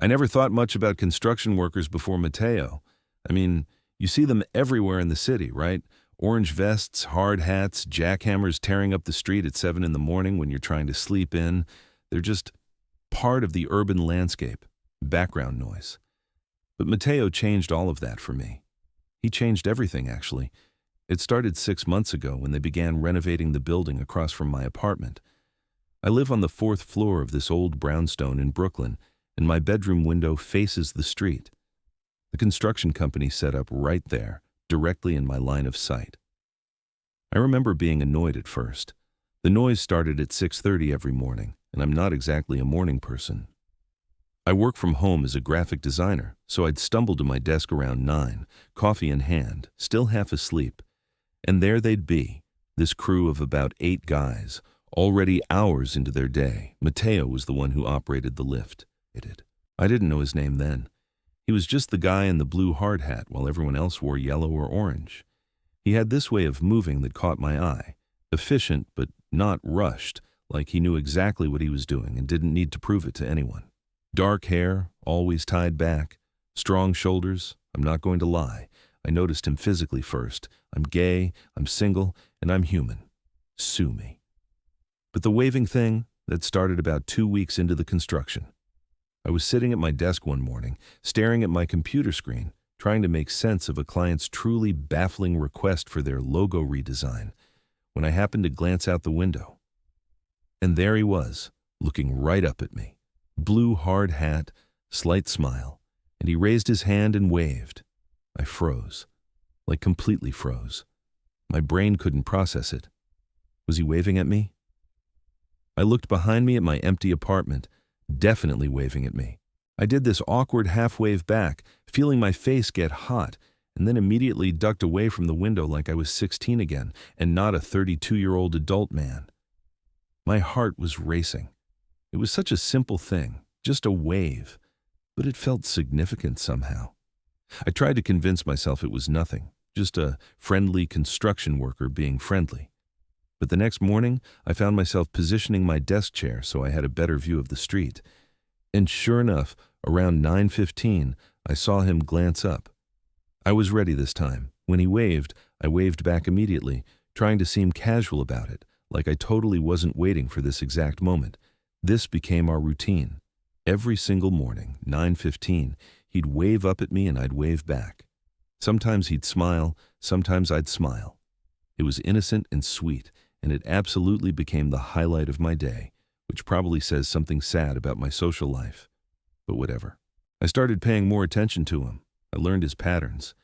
I never thought much about construction workers before Matteo. I mean, you see them everywhere in the city, right? Orange vests, hard hats, jackhammers tearing up the street at 7 in the morning when you're trying to sleep in. They're just part of the urban landscape, background noise. But Matteo changed all of that for me. He changed everything, actually. It started 6 months ago when they began renovating the building across from my apartment. I live on the 4th floor of this old brownstone in Brooklyn, and my bedroom window faces the street. The construction company set up right there, directly in my line of sight. I remember being annoyed at first. The noise started at 6:30 every morning, and I'm not exactly a morning person. I work from home as a graphic designer, so I'd stumble to my desk around 9, coffee in hand, still half asleep. And there they'd be, this crew of about 8 guys, already hours into their day. Matteo was the one who operated the lift. I didn't know his name then. He was just the guy in the blue hard hat while everyone else wore yellow or orange. He had this way of moving that caught my eye, efficient but not rushed, like he knew exactly what he was doing and didn't need to prove it to anyone. Dark hair, always tied back, strong shoulders. I'm not going to lie. I noticed him physically first. I'm gay, I'm single, and I'm human. Sue me. But the waving thing, that started about 2 weeks into the construction. I was sitting at my desk one morning, staring at my computer screen, trying to make sense of a client's truly baffling request for their logo redesign, when I happened to glance out the window. And there he was, looking right up at me. Blue hard hat, slight smile, and he raised his hand and waved. I froze, like completely froze. My brain couldn't process it. Was he waving at me? I looked behind me at my empty apartment, definitely waving at me. I did this awkward half-wave back, feeling my face get hot, and then immediately ducked away from the window like I was 16 again, and not a 32-year-old adult man. My heart was racing. It was such a simple thing, just a wave, but it felt significant somehow. I tried to convince myself it was nothing, just a friendly construction worker being friendly. But the next morning, I found myself positioning my desk chair so I had a better view of the street. And sure enough, around 9:15, I saw him glance up. I was ready this time. When he waved, I waved back immediately, trying to seem casual about it, like I totally wasn't waiting for this exact moment. This became our routine. Every single morning, 9:15, he'd wave up at me and I'd wave back. Sometimes he'd smile, sometimes I'd smile. It was innocent and sweet, and it absolutely became the highlight of my day, which probably says something sad about my social life. But whatever. I started paying more attention to him. I learned his patterns.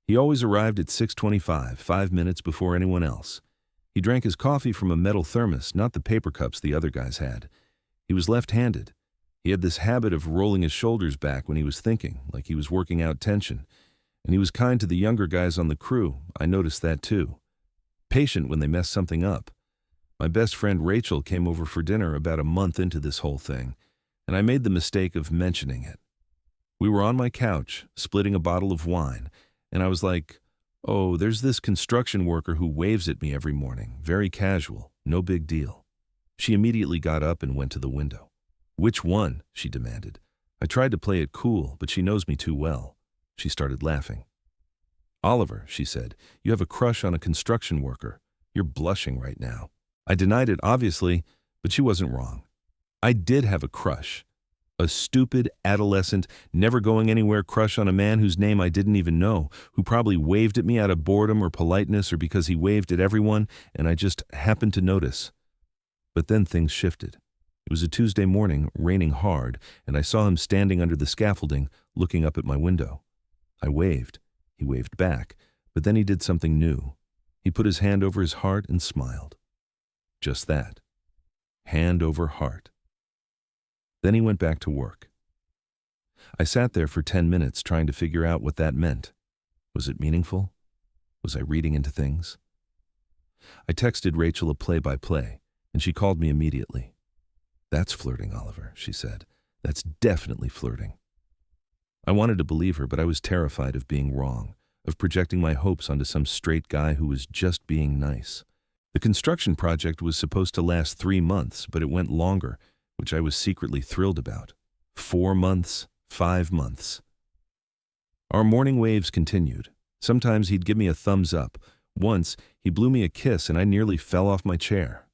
He always arrived at 6:25, 5 minutes before anyone else. He drank his coffee from a metal thermos, not the paper cups the other guys had. He was left-handed. He had this habit of rolling his shoulders back when he was thinking, like he was working out tension. And he was kind to the younger guys on the crew. I noticed that too. Patient when they messed something up. My best friend Rachel came over for dinner about a month into this whole thing, and I made the mistake of mentioning it. We were on my couch, splitting a bottle of wine, and I was like, "Oh, there's this construction worker who waves at me every morning, very casual, no big deal." She immediately got up and went to the window. "Which one?" she demanded. I tried to play it cool, but she knows me too well. She started laughing. "Oliver," she said, "you have a crush on a construction worker. You're blushing right now." I denied it, obviously, but she wasn't wrong. I did have a crush. A stupid, adolescent, never-going-anywhere crush on a man whose name I didn't even know, who probably waved at me out of boredom or politeness or because he waved at everyone, and I just happened to notice. But then things shifted. It was a Tuesday morning, raining hard, and I saw him standing under the scaffolding, looking up at my window. I waved. He waved back, but then he did something new. He put his hand over his heart and smiled. Just that. Hand over heart. Then he went back to work. I sat there for 10 minutes trying to figure out what that meant. Was it meaningful? Was I reading into things? I texted Rachel a play-by-play, and she called me immediately. "That's flirting, Oliver," she said. "That's definitely flirting." I wanted to believe her, but I was terrified of being wrong, of projecting my hopes onto some straight guy who was just being nice. The construction project was supposed to last 3 months, but it went longer, which I was secretly thrilled about. 4 months, 5 months. Our morning waves continued. Sometimes he'd give me a thumbs up. Once, he blew me a kiss and I nearly fell off my chair.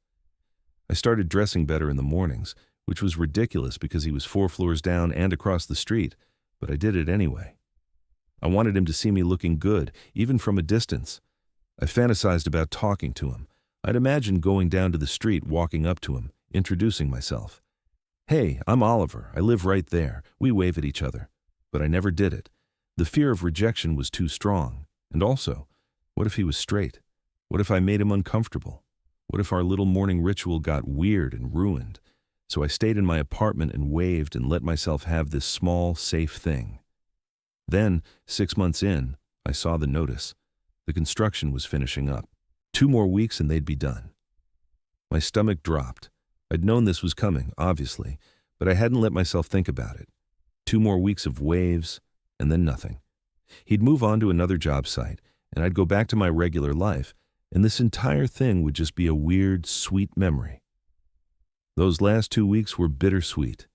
I started dressing better in the mornings, which was ridiculous because he was 4 floors down and across the street, but I did it anyway. I wanted him to see me looking good, even from a distance. I fantasized about talking to him. I'd imagine going down to the street, walking up to him, introducing myself. "Hey, I'm Oliver. I live right there." We wave at each other. But I never did it. The fear of rejection was too strong. And also, what if he was straight? What if I made him uncomfortable? What if our little morning ritual got weird and ruined? So I stayed in my apartment and waved and let myself have this small, safe thing. Then, 6 months in, I saw the notice. The construction was finishing up. 2 more weeks and they'd be done. My stomach dropped. I'd known this was coming, obviously, but I hadn't let myself think about it. 2 more weeks of waves, and then nothing. He'd move on to another job site, and I'd go back to my regular life, and this entire thing would just be a weird, sweet memory. Those last 2 weeks were bittersweet.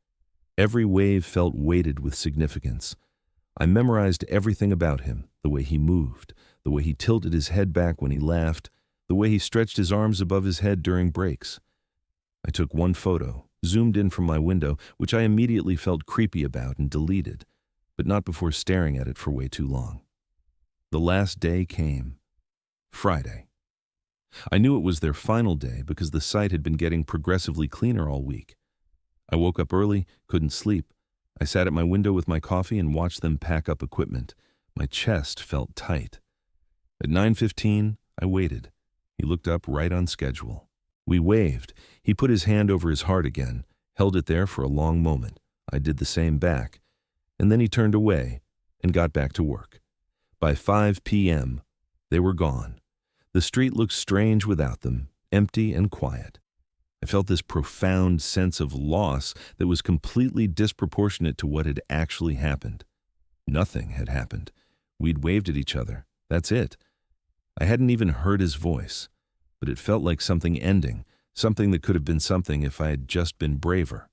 Every wave felt weighted with significance. I memorized everything about him, the way he moved, the way he tilted his head back when he laughed, the way he stretched his arms above his head during breaks. I took one photo, zoomed in from my window, which I immediately felt creepy about and deleted, but not before staring at it for way too long. The last day came. Friday. I knew it was their final day because the site had been getting progressively cleaner all week. I woke up early, couldn't sleep. I sat at my window with my coffee and watched them pack up equipment. My chest felt tight. At 9:15, I waited. He looked up right on schedule. We waved. He put his hand over his heart again, held it there for a long moment. I did the same back. And then he turned away and got back to work. By 5 p.m., they were gone. The street looked strange without them, empty and quiet. I felt this profound sense of loss that was completely disproportionate to what had actually happened. Nothing had happened. We'd waved at each other. That's it. I hadn't even heard his voice, but it felt like something ending, something that could have been something if I had just been braver.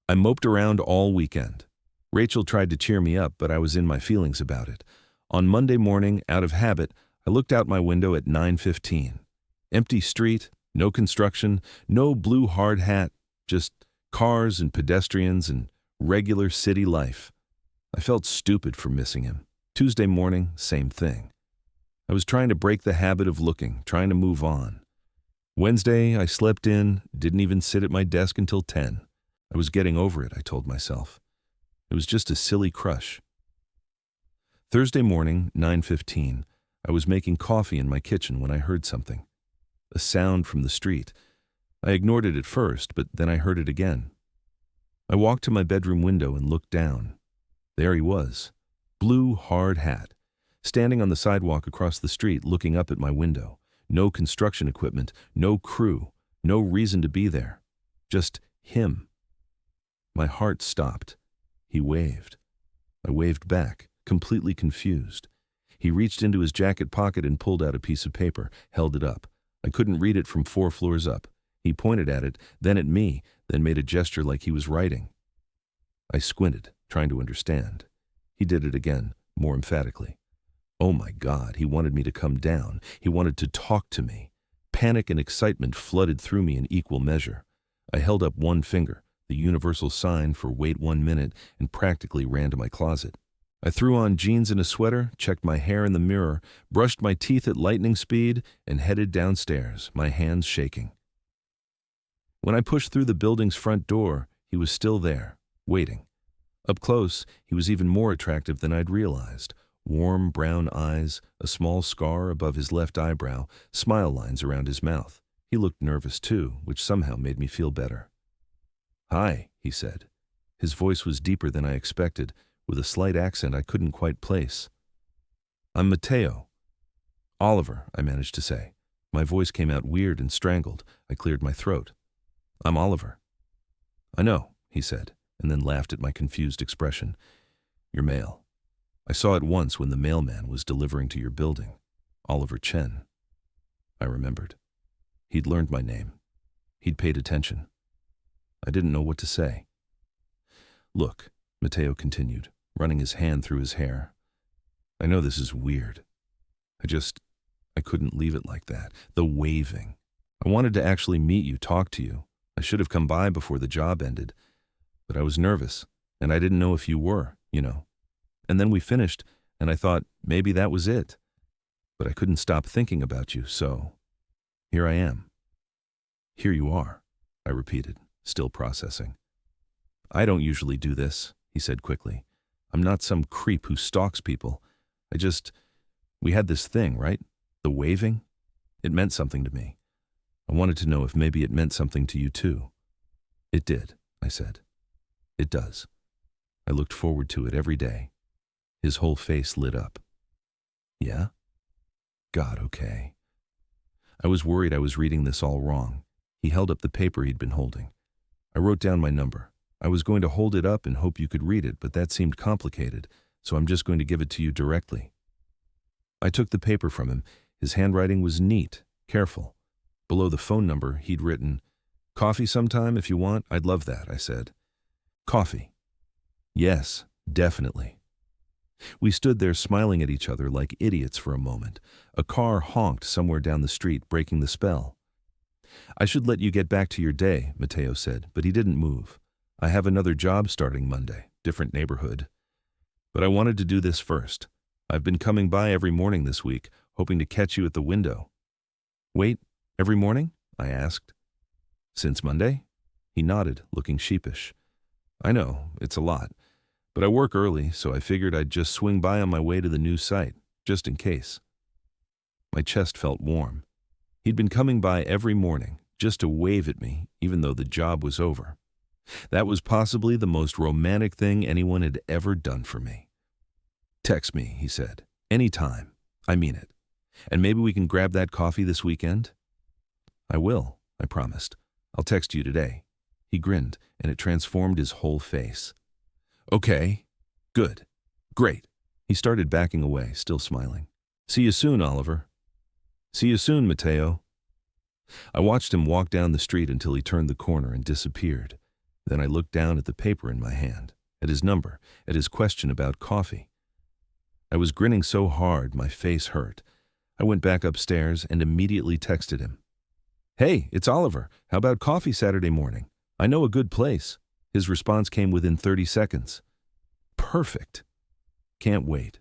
I moped around all weekend. Rachel tried to cheer me up, but I was in my feelings about it. On Monday morning, out of habit, I looked out my window at 9:15. Empty street, no construction, no blue hard hat, just cars and pedestrians and regular city life. I felt stupid for missing him. Tuesday morning, same thing. I was trying to break the habit of looking, trying to move on. Wednesday, I slept in, didn't even sit at my desk until 10. I was getting over it, I told myself. It was just a silly crush. Thursday morning, 9:15, I was making coffee in my kitchen when I heard something. A sound from the street. I ignored it at first, but then I heard it again. I walked to my bedroom window and looked down. There he was, blue hard hat, standing on the sidewalk across the street looking up at my window. No construction equipment, no crew, no reason to be there. Just him. My heart stopped. He waved. I waved back, completely confused. He reached into his jacket pocket and pulled out a piece of paper, held it up. I couldn't read it from 4 floors up. He pointed at it, then at me, then made a gesture like he was writing. I squinted, trying to understand. He did it again, more emphatically. Oh my God, he wanted me to come down. He wanted to talk to me. Panic and excitement flooded through me in equal measure. I held up one finger, the universal sign for wait 1 minute, and practically ran to my closet. I threw on jeans and a sweater, checked my hair in the mirror, brushed my teeth at lightning speed, and headed downstairs, my hands shaking. When I pushed through the building's front door, he was still there, waiting. Up close, he was even more attractive than I'd realized. Warm brown eyes, a small scar above his left eyebrow, smile lines around his mouth. He looked nervous too, which somehow made me feel better. "Hi," he said. His voice was deeper than I expected, with a slight accent I couldn't quite place. "I'm Matteo." "Oliver," I managed to say. My voice came out weird and strangled. I cleared my throat. "I'm Oliver." "I know," he said, and then laughed at my confused expression. "You're male. I saw it once when the mailman was delivering to your building. Oliver Chen." I remembered. He'd learned my name. He'd paid attention. I didn't know what to say. "Look, Matteo continued, running his hand through his hair. I know this is weird. I couldn't leave it like that. The waving. I wanted to actually meet you, talk to you. I should have come by before the job ended. But I was nervous, and I didn't know if you were, And then we finished, and I thought maybe that was it. But I couldn't stop thinking about you, so here I am. Here you are, I repeated, still processing. I don't usually do this, he said quickly. I'm not some creep who stalks people. We had this thing, right? The waving? It meant something to me. I wanted to know if maybe it meant something to you too. It did, I said. It does. I looked forward to it every day. His whole face lit up. Yeah? God, okay. I was worried I was reading this all wrong. He held up the paper he'd been holding. I wrote down my number. I was going to hold it up and hope you could read it, but that seemed complicated, so I'm just going to give it to you directly. I took the paper from him. His handwriting was neat, careful. Below the phone number, he'd written, "Coffee sometime if you want, I'd love that," I said. Coffee. Yes, definitely. We stood there smiling at each other like idiots for a moment. A car honked somewhere down the street, breaking the spell. I should let you get back to your day, Matteo said, but he didn't move. I have another job starting Monday, different neighborhood. But I wanted to do this first. I've been coming by every morning this week, hoping to catch you at the window. Wait, every morning? I asked. Since Monday? He nodded, looking sheepish. I know, it's a lot. But I work early, so I figured I'd just swing by on my way to the new site, just in case. My chest felt warm. He'd been coming by every morning, just to wave at me, even though the job was over. That was possibly the most romantic thing anyone had ever done for me. Text me, he said. Anytime. I mean it. And maybe we can grab that coffee this weekend? I will, I promised. I'll text you today. He grinned, and it transformed his whole face. Okay. Good. Great. He started backing away, still smiling. See you soon, Oliver. See you soon, Matteo. I watched him walk down the street until he turned the corner and disappeared. Then I looked down at the paper in my hand, at his number, at his question about coffee. I was grinning so hard my face hurt. I went back upstairs and immediately texted him. Hey, it's Oliver. How about coffee Saturday morning? I know a good place. His response came within 30 seconds. Perfect. Can't wait.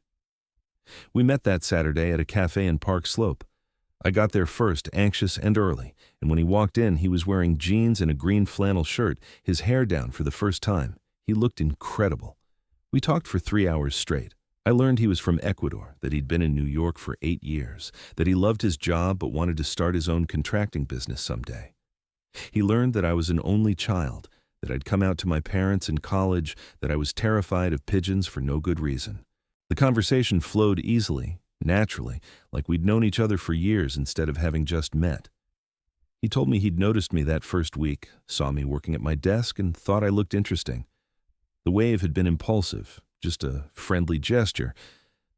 We met that Saturday at a cafe in Park Slope. I got there first, anxious and early, and when he walked in, he was wearing jeans and a green flannel shirt, his hair down for the first time. He looked incredible. We talked for 3 hours straight. I learned he was from Ecuador, that he'd been in New York for 8 years, that he loved his job but wanted to start his own contracting business someday. He learned that I was an only child, that I'd come out to my parents in college, that I was terrified of pigeons for no good reason. The conversation flowed easily, naturally, like we'd known each other for years instead of having just met. He told me he'd noticed me that first week, saw me working at my desk, and thought I looked interesting. The wave had been impulsive, just a friendly gesture,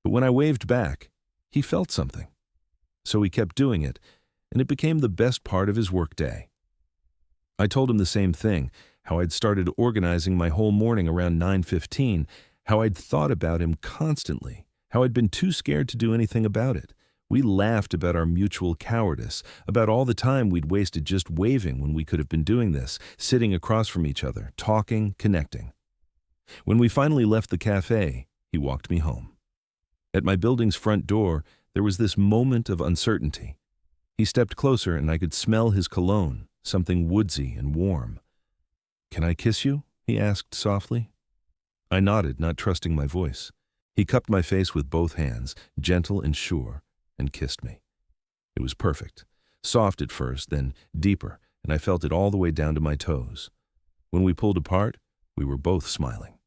but when I waved back, he felt something. So he kept doing it, and it became the best part of his workday. I told him the same thing, how I'd started organizing my whole morning around 9:15, how I'd thought about him constantly, how I'd been too scared to do anything about it. We laughed about our mutual cowardice, about all the time we'd wasted just waving when we could have been doing this, sitting across from each other, talking, connecting. When we finally left the cafe, he walked me home. At my building's front door, there was this moment of uncertainty. He stepped closer and I could smell his cologne, something woodsy and warm. "Can I kiss you?" he asked softly. I nodded, not trusting my voice. He cupped my face with both hands, gentle and sure, and kissed me. It was perfect. Soft at first, then deeper, and I felt it all the way down to my toes. When we pulled apart, we were both smiling.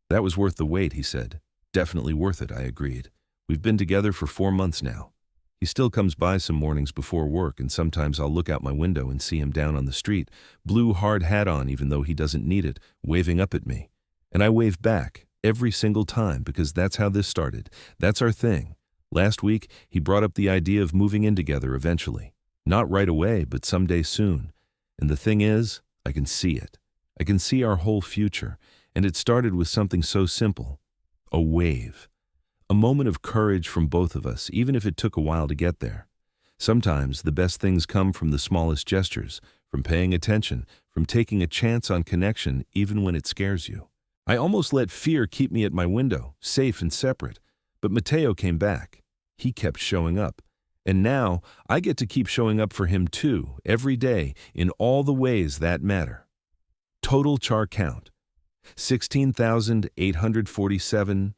"That was worth the wait," he said. "Definitely worth it," I agreed. "We've been together for 4 months now. He still comes by some mornings before work, and sometimes I'll look out my window and see him down on the street, blue hard hat on even though he doesn't need it, waving up at me. And I wave back, every single time, because that's how this started. That's our thing. Last week, he brought up the idea of moving in together eventually. Not right away, but someday soon. And the thing is, I can see it. I can see our whole future. And it started with something so simple, a wave. A moment of courage from both of us, even if it took a while to get there. Sometimes the best things come from the smallest gestures, from paying attention, from taking a chance on connection even when it scares you. I almost let fear keep me at my window, safe and separate. But Matteo came back. He kept showing up. And now I get to keep showing up for him too, every day, in all the ways that matter. Total char count: 16,847,